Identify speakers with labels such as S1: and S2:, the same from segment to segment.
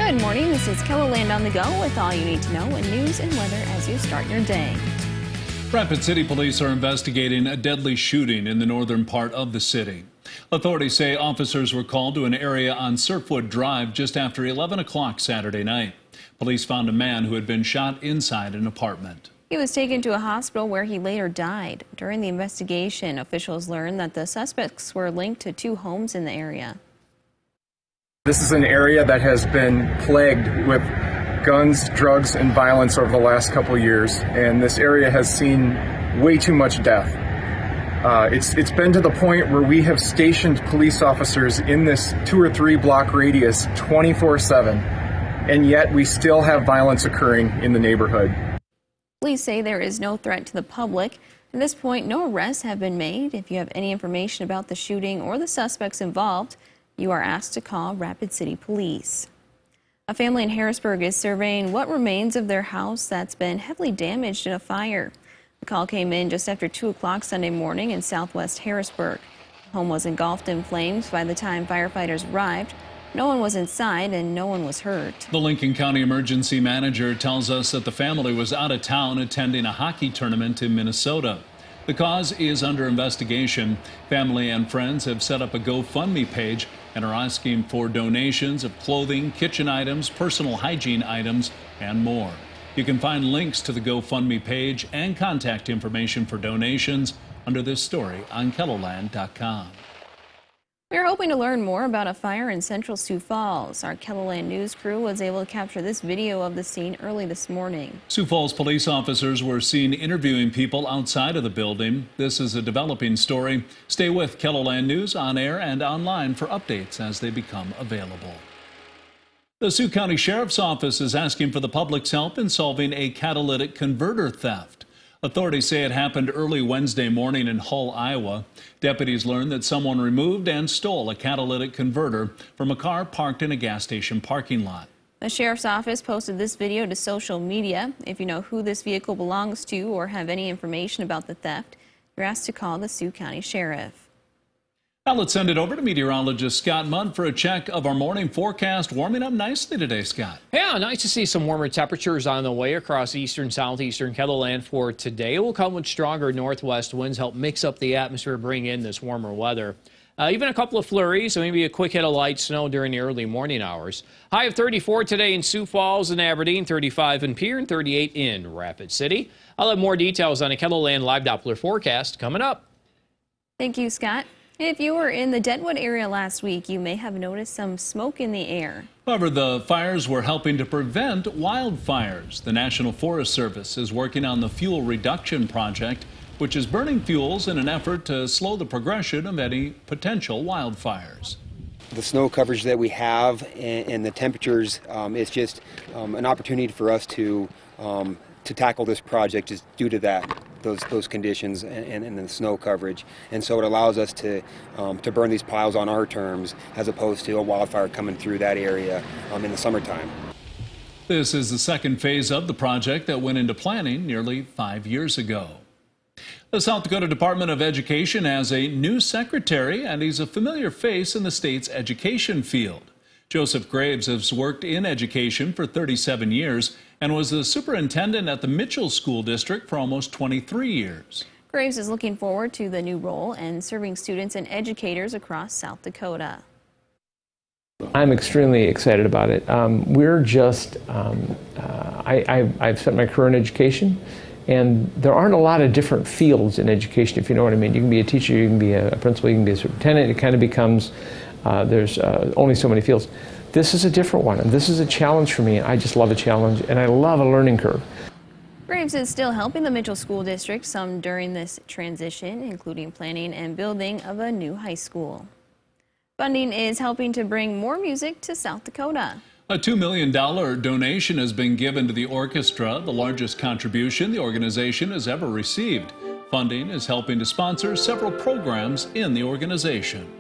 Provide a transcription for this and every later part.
S1: Good morning, this is Keller on the Go with all you need to know in news and weather as you start your day.
S2: Rapid City police are investigating a deadly shooting in the northern part of the city. Authorities say officers were called to an area on Surfwood Drive just after 11 o'clock Saturday night. Police found a man who had been shot inside an apartment.
S1: He was taken to a hospital where he later died. During the investigation, officials learned that the suspects were linked to 2 homes in the area.
S3: This is an area that has been plagued with guns, drugs, and violence over the last couple of years, and this area has seen way too much death. It's been to the point where we have stationed police officers in this 2 or 3 block radius 24/7, and yet we still have violence occurring in the neighborhood.
S1: Police say there is no threat to the public. At this point, no arrests have been made. If you have any information about the shooting or the suspects involved, you are asked to call Rapid City Police. A family in Harrisburg is surveying what remains of their house that's been heavily damaged in a fire. The call came in just after 2 o'clock Sunday morning in southwest Harrisburg. The home was engulfed in flames by the time firefighters arrived. No one was inside and no one was hurt.
S2: The Lincoln County emergency manager tells us that the family was out of town attending a hockey tournament in Minnesota. The cause is under investigation. Family and friends have set up a GoFundMe page and are asking for donations of clothing, kitchen items, personal hygiene items, and more. You can find links to the GoFundMe page and contact information for donations under this story on KELLERLAND.com.
S1: We are hoping to learn more about a fire in central Sioux Falls. Our KELLERLAND news crew was able to capture this video of the scene early this morning.
S2: Sioux Falls police officers were seen interviewing people outside of the building. This is a developing story. Stay with KELLERLAND News on air and online for updates as they become available. The Sioux County Sheriff's Office is asking for the public's help in solving a catalytic converter theft. Authorities say it happened early Wednesday morning in Hull, Iowa. Deputies learned that someone removed and stole a catalytic converter from a car parked in a gas station parking lot.
S1: The Sheriff's Office posted this video to social media. If you know who this vehicle belongs to or have any information about the theft, you're asked to call the Sioux County Sheriff.
S2: Now let's send it over to meteorologist Scott Mudd for a check of our morning forecast. Warming up nicely today, Scott.
S4: Yeah, nice to see some warmer temperatures on the way across eastern, southeastern KELLERLAND for today. It will come with stronger northwest winds, help mix up the atmosphere, bring in this warmer weather. Even a couple of flurries, so maybe a quick hit of light snow during the early morning hours. High of 34 today in Sioux Falls and Aberdeen, 35 in Pierre, and 38 in Rapid City. I'll have more details on a KELLERLAND live Doppler forecast coming up.
S1: Thank you, Scott. If you were in the Deadwood area last week, you may have noticed some smoke in the air.
S2: However, the fires were helping to prevent wildfires. The National Forest Service is working on the fuel reduction project, which is burning fuels in an effort to slow the progression of any potential wildfires.
S5: The snow coverage that we have and the temperatures, it's just an opportunity for us to tackle this project is due to that. Those conditions and the snow coverage, and so it allows us to burn these piles on our terms as opposed to a wildfire coming through that area in the summertime.
S2: This is the second phase of the project that went into planning nearly 5 years ago. The South Dakota Department of Education has a new secretary, and he's a familiar face in the state's education field. Joseph Graves has worked in education for 37 years and was the superintendent at the Mitchell School District for almost 23 years.
S1: Graves is looking forward to the new role and serving students and educators across South Dakota.
S6: I'm extremely excited about it. I've spent my career in education, and there aren't a lot of different fields in education, if you know what I mean. You can be a teacher, you can be a principal, you can be a superintendent. It kind of becomes there's only so many fields. This is a different one, and this is a challenge for me. I just love a challenge, and I love a learning curve.
S1: Graves is still helping the Mitchell School District some during this transition, including planning and building of a new high school. Funding is helping to bring more music to South Dakota.
S2: A $2 million donation has been given to the orchestra, the largest contribution the organization has ever received. Funding is helping to sponsor several programs in the organization.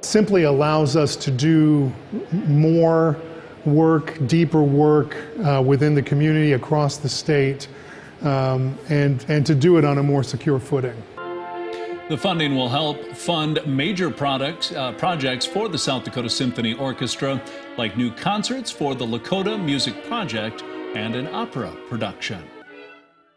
S7: Simply allows us to do more work, deeper work within the community across the state, and to do it on a more secure footing.
S2: The funding will help fund major projects for the South Dakota Symphony Orchestra, like new concerts for the Lakota Music Project and an opera production.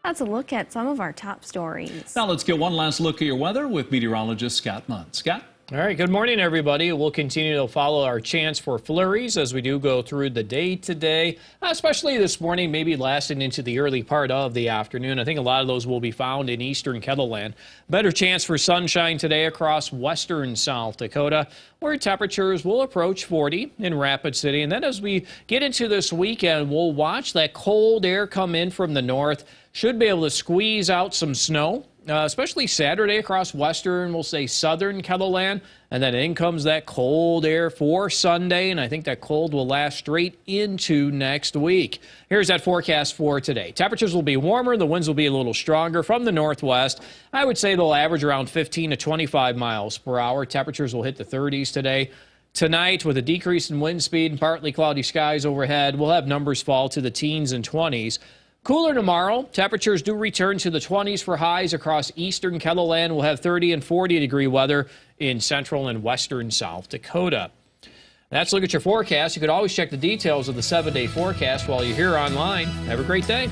S1: That's a look at some of our top stories.
S2: Now let's get one last look at your weather with meteorologist Scott Munn. Scott?
S4: All right, good morning, everybody. We'll continue to follow our chance for flurries as we do go through the day today, especially this morning, maybe lasting into the early part of the afternoon. I think a lot of those will be found in eastern Kettleland. Better chance for sunshine today across western South Dakota, where temperatures will approach 40 in Rapid City. And then as we get into this weekend, we'll watch that cold air come in from the north. Should be able to squeeze out some snow. Especially Saturday across western, we'll say southern Kettleland, and then in comes that cold air for Sunday, and I think that cold will last straight into next week. Here's that forecast for today. Temperatures will be warmer, the winds will be a little stronger from the northwest. I would say they'll average around 15 to 25 miles per hour. Temperatures will hit the 30s today. Tonight, with a decrease in wind speed and partly cloudy skies overhead, we'll have numbers fall to the teens and 20s. Cooler tomorrow. Temperatures do return to the 20s for highs across eastern Kettleland. We'll have 30 and 40-degree weather in central and western South Dakota. That's a look at your forecast. You could always check the details of the 7-day forecast while you're here online. Have a great day.